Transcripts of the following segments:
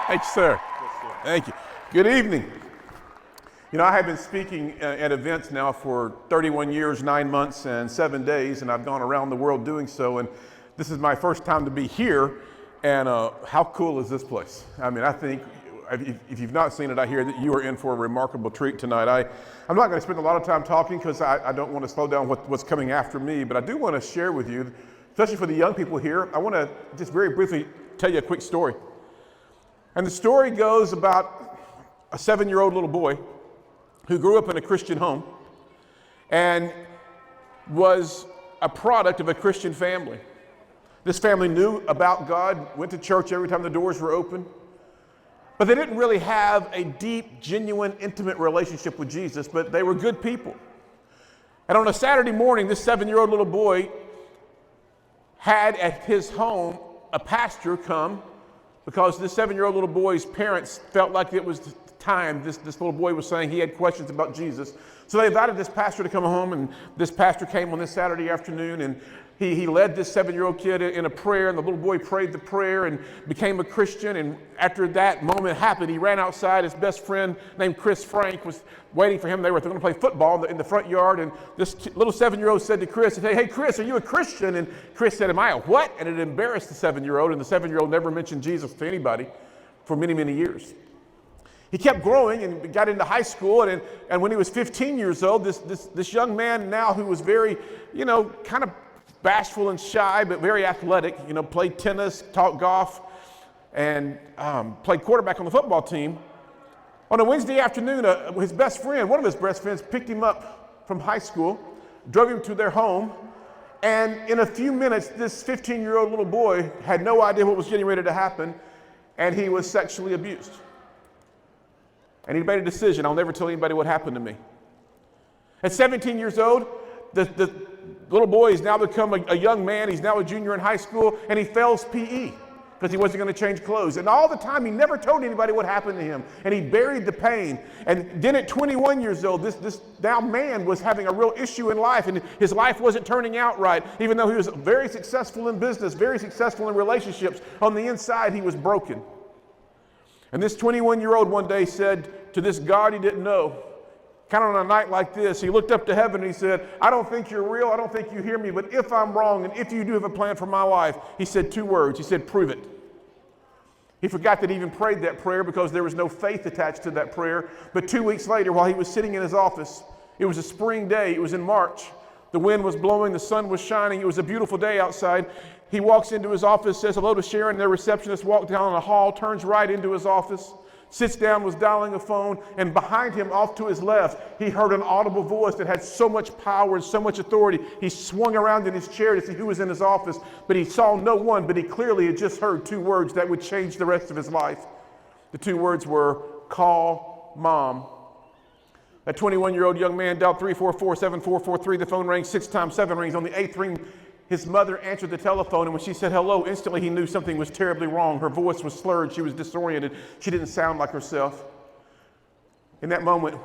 Thank you, sir. Thank you. Good evening. You know, I have been speaking at events now for 31 years, 9 months, and 7 days, and I've gone around the world doing so, and this is my first time to be here, and how cool is this place? I mean, I think if you've not seen it, I hear that you are in for a remarkable treat tonight. I'm not going to spend a lot of time talking because I don't want to slow down what's coming after me, but I do want to share with you, especially for the young people here, I want to just very briefly tell you a quick story. And the story goes about a 7-year-old little boy who grew up in a Christian home and was a product of a Christian family. This family knew about God, went to church every time the doors were open, but they didn't really have a deep, genuine, intimate relationship with Jesus, but they were good people. And on a Saturday morning, this 7-year-old little boy had at his home a pastor come because this 7-year-old little boy's parents felt like it was time. This little boy was saying he had questions about Jesus. So they invited this pastor to come home, and this pastor came on this Saturday afternoon, and he led this 7-year-old kid in a prayer, and the little boy prayed the prayer and became a Christian. And after that moment happened, he ran outside. His best friend named Chris Frank was waiting for him. They were going to play football in the front yard, and this little 7-year-old said to Chris, "Hey, Chris, are you a Christian?" And Chris said, "Am I a what?" And it embarrassed the 7-year-old, and the 7-year-old never mentioned Jesus to anybody for many, many years. He kept growing and got into high school, and when he was 15 years old, this young man now who was very, kind of bashful and shy, but very athletic, played tennis, taught golf, and played quarterback on the football team. On a Wednesday afternoon, his best friend, one of his best friends, picked him up from high school, drove him to their home, and in a few minutes, this 15-year-old little boy had no idea what was getting ready to happen, and he was sexually abused. And he made a decision: I'll never tell anybody what happened to me. At 17 years old, the little boy has now become a young man. He's now a junior in high school, and he fails PE because he wasn't going to change clothes. And all the time, he never told anybody what happened to him, and he buried the pain. And then at 21 years old, this now man was having a real issue in life, and his life wasn't turning out right. Even though he was very successful in business, very successful in relationships, on the inside, he was broken. And this 21-year-old one day said to this God he didn't know, kind of on a night like this, he looked up to heaven and he said, "I don't think you're real, I don't think you hear me, but if I'm wrong and if you do have a plan for my life," he said 2 words. He said, "Prove it." He forgot that he even prayed that prayer because there was no faith attached to that prayer. But 2 weeks later, while he was sitting in his office, it was a spring day, it was in March. The wind was blowing, the sun was shining, it was a beautiful day outside. He walks into his office, says hello to Sharon, their receptionist, walked down the hall, turns right into his office, sits down, was dialing a phone, and behind him, off to his left, he heard an audible voice that had so much power and so much authority. He swung around in his chair to see who was in his office, but he saw no one, but he clearly had just heard 2 words that would change the rest of his life. The 2 words were, "Call Mom." That 21-year-old young man dialed 344-7443. The phone rang 6 times, 7 rings. On the 8th ring, his mother answered the telephone, and when she said hello, instantly he knew something was terribly wrong. Her voice was slurred. She was disoriented. She didn't sound like herself. In that moment,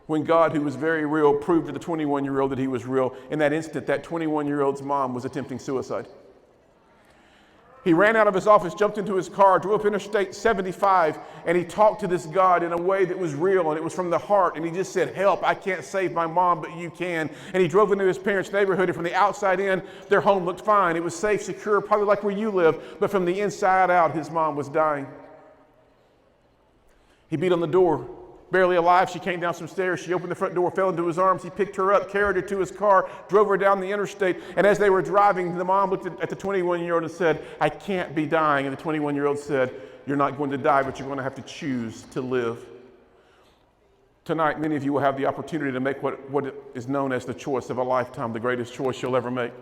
when God, who was very real, proved to the 21-year-old that he was real, in that instant, that 21-year-old's mom was attempting suicide. He ran out of his office, jumped into his car, drove up Interstate 75, and he talked to this God in a way that was real, and it was from the heart. And he just said, "Help, I can't save my mom, but you can." And he drove into his parents' neighborhood, and from the outside in, their home looked fine. It was safe, secure, probably like where you live, but from the inside out, his mom was dying. He beat on the door. Barely alive, she came down some stairs. She opened the front door, fell into his arms. He picked her up, carried her to his car, drove her down the interstate. And as they were driving, the mom looked at the 21-year-old and said, "I can't be dying." And the 21-year-old said, "You're not going to die, but you're going to have to choose to live." Tonight, many of you will have the opportunity to make what is known as the choice of a lifetime, the greatest choice you'll ever make.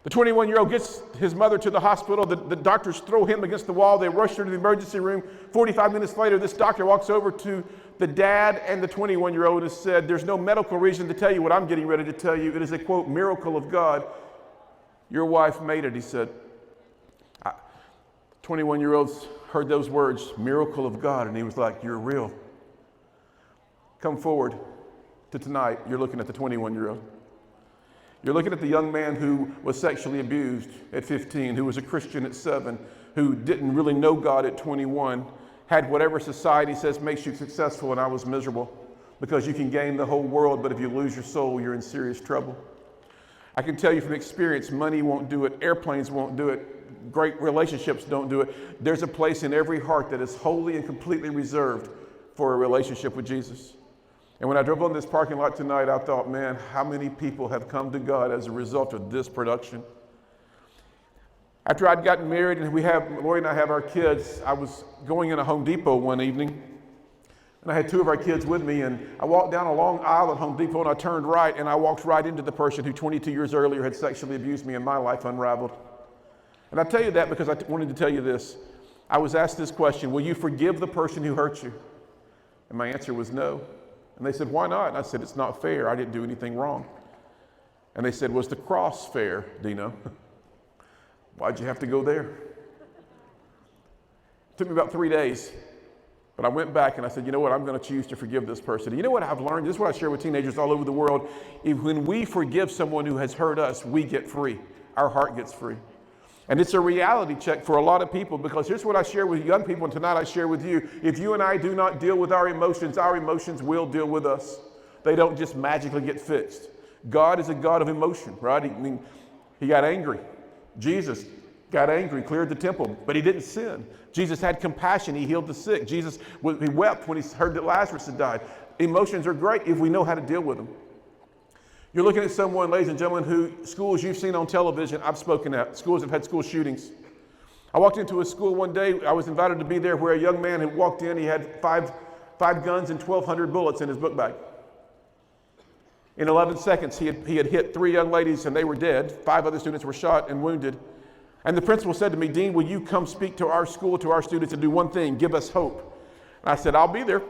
The 21-year-old gets his mother to the hospital. The doctors throw him against the wall. They rush her to the emergency room. 45 minutes later, this doctor walks over to the dad and the 21-year-old and said, "There's no medical reason to tell you what I'm getting ready to tell you. It is a, quote, miracle of God. Your wife made it," he said. 21-year-olds heard those words, "miracle of God," and he was like, "You're real." Come forward to tonight. You're looking at the 21-year-old. You're looking at the young man who was sexually abused at 15, who was a Christian at 7, who didn't really know God at 21, had whatever society says makes you successful, and I was miserable, because you can gain the whole world, but if you lose your soul, you're in serious trouble. I can tell you from experience, money won't do it, airplanes won't do it, great relationships don't do it. There's a place in every heart that is wholly and completely reserved for a relationship with Jesus. And when I drove on this parking lot tonight, I thought, man, how many people have come to God as a result of this production? After I'd gotten married and Lori and I have our kids, I was going in a Home Depot one evening, and I had two of our kids with me, and I walked down a long aisle at Home Depot, and I turned right, and I walked right into the person who 22 years earlier had sexually abused me, and my life unraveled. And I tell you that because I wanted to tell you this. I was asked this question: will you forgive the person who hurt you? And my answer was no. And they said, why not? And I said, it's not fair. I didn't do anything wrong. And they said, was the cross fair, Dino? Why'd you have to go there? It took me about 3 days. But I went back and I said, you know what? I'm going to choose to forgive this person. And you know what I've learned? This is what I share with teenagers all over the world. When we forgive someone who has hurt us, we get free. Our heart gets free. And it's a reality check for a lot of people, because here's what I share with young people, and tonight I share with you. If you and I do not deal with our emotions will deal with us. They don't just magically get fixed. God is a God of emotion, right? I mean, he got angry. Jesus got angry, cleared the temple, but he didn't sin. Jesus had compassion. He healed the sick. He wept when he heard that Lazarus had died. Emotions are great if we know how to deal with them. You're looking at someone, ladies and gentlemen, who schools you've seen on television, I've spoken at, schools have had school shootings. I walked into a school one day, I was invited to be there, where a young man had walked in, he had five guns and 1,200 bullets in his book bag. In 11 seconds, he had hit 3 young ladies and they were dead. 5 other students were shot and wounded. And the principal said to me, Dean, will you come speak to our school, to our students, and do one thing, give us hope? And I said, I'll be there.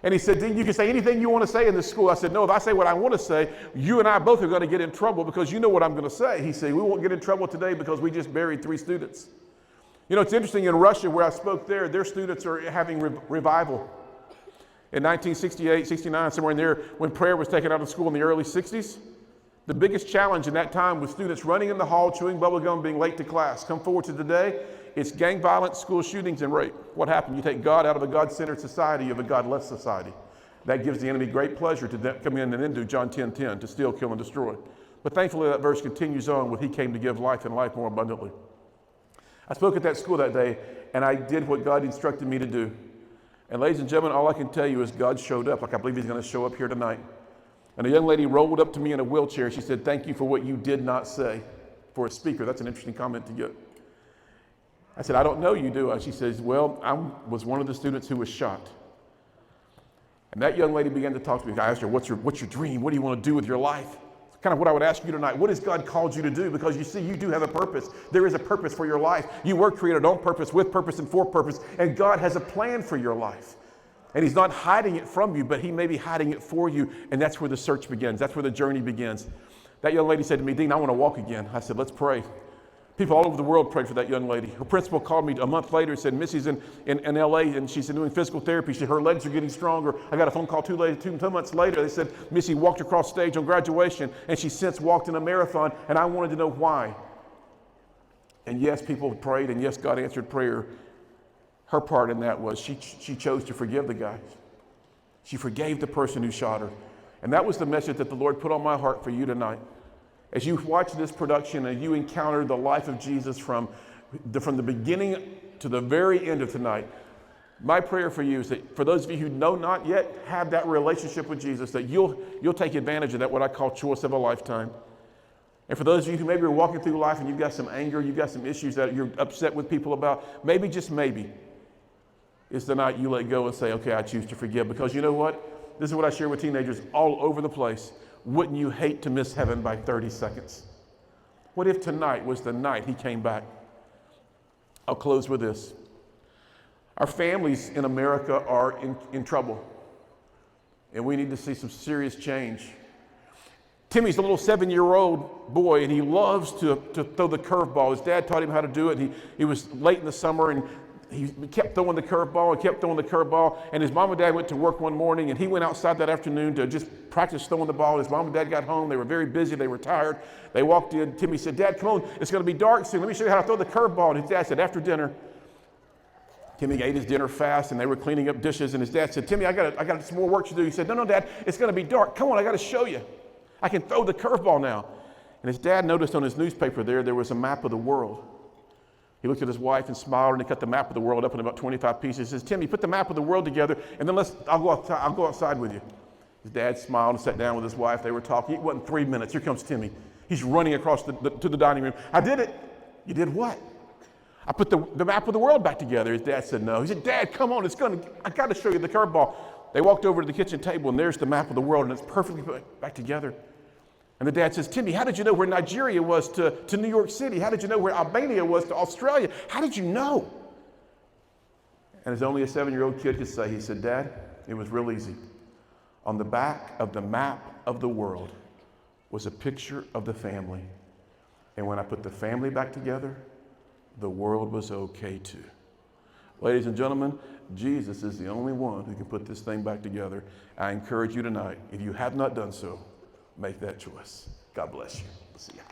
And he said, Dean, you can say anything you want to say in this school. I said, no, if I say what I want to say, you and I both are going to get in trouble, because you know what I'm going to say. He said, we won't get in trouble today because we just buried 3 students. You know, it's interesting, in Russia where I spoke there, their students are having revival. In 1968, 69, somewhere in there, when prayer was taken out of school in the early 60s, the biggest challenge in that time was students running in the hall, chewing bubble gum, being late to class. Come forward to today, it's gang violence, school shootings, and rape. What happened? You take God out of a God-centered society, you have a God-less society. That gives the enemy great pleasure to come in and then do John 10:10, to steal, kill, and destroy. But thankfully that verse continues on with, he came to give life and life more abundantly. I spoke at that school that day, and I did what God instructed me to do. And ladies and gentlemen, all I can tell you is God showed up, like I believe he's going to show up here tonight. And a young lady rolled up to me in a wheelchair. She said, thank you for what you did not say. For a speaker, that's an interesting comment to get. I said, I don't know you, do I? She says, well, I was one of the students who was shot. And that young lady began to talk to me. I asked her, what's your dream? What do you want to do with your life? It's kind of what I would ask you tonight. What has God called you to do? Because you see, you do have a purpose. There is a purpose for your life. You were created on purpose, with purpose, and for purpose. And God has a plan for your life. And he's not hiding it from you, but he may be hiding it for you. And that's where the search begins. That's where the journey begins. That young lady said to me, Dean, I want to walk again. I said, let's pray. People all over the world prayed for that young lady. Her principal called me a month later and said, Missy's in LA, and she's doing physical therapy. She said, her legs are getting stronger. I got a phone call 2 months later. They said, Missy walked across stage on graduation, and she since walked in a marathon, and I wanted to know why. And yes, people prayed, and yes, God answered prayer. Her part in that was she chose to forgive the guy. She forgave the person who shot her. And that was the message that the Lord put on my heart for you tonight. As you watch this production and you encounter the life of Jesus from the beginning to the very end of tonight, my prayer for you is that for those of you who know not yet have that relationship with Jesus, that you'll take advantage of that, what I call choice of a lifetime. And for those of you who maybe are walking through life and you've got some anger, you've got some issues that you're upset with people about, maybe, just maybe, it's the night you let go and say, okay, I choose to forgive. Because you know what? This is what I share with teenagers all over the place. Wouldn't you hate to miss heaven by 30 seconds? What if tonight was the night he came back? I'll close with this. Our families in America are in trouble. And we need to see some serious change. Timmy's a little 7-year-old boy, and he loves to throw the curveball. His dad taught him how to do it. He was late in the summer, and he kept throwing the curveball, and his mom and dad went to work one morning, and he went outside that afternoon to just practice throwing the ball. His mom and dad got home. They were very busy. They were tired. They walked in. Timmy said, Dad, come on. It's going to be dark soon. Let me show you how to throw the curveball. And his dad said, after dinner. Timmy ate his dinner fast, and they were cleaning up dishes, and his dad said, Timmy, I got some more work to do. He said, no, Dad, it's going to be dark. Come on, I got to show you. I can throw the curveball now. And his dad noticed on his newspaper there was a map of the world. He looked at his wife and smiled, and he cut the map of the world up in about 25 pieces. He says, Timmy, put the map of the world together, and then I'll go outside with you. His dad smiled and sat down with his wife. They were talking. It wasn't 3 minutes. Here comes Timmy. He's running across to the dining room. I did it. You did what? I put the map of the world back together. His dad said no. He said, Dad, come on. I got to show you the curveball. They walked over to the kitchen table, and there's the map of the world, and it's perfectly put back together. And the dad says, Timmy, how did you know where Nigeria was to New York City? How did you know where Albania was to Australia? How did you know? And as only a 7-year-old kid could say, he said, Dad, it was real easy. On the back of the map of the world was a picture of the family. And when I put the family back together, the world was okay too. Ladies and gentlemen, Jesus is the only one who can put this thing back together. I encourage you tonight, if you have not done so, make that choice. God bless you. See ya.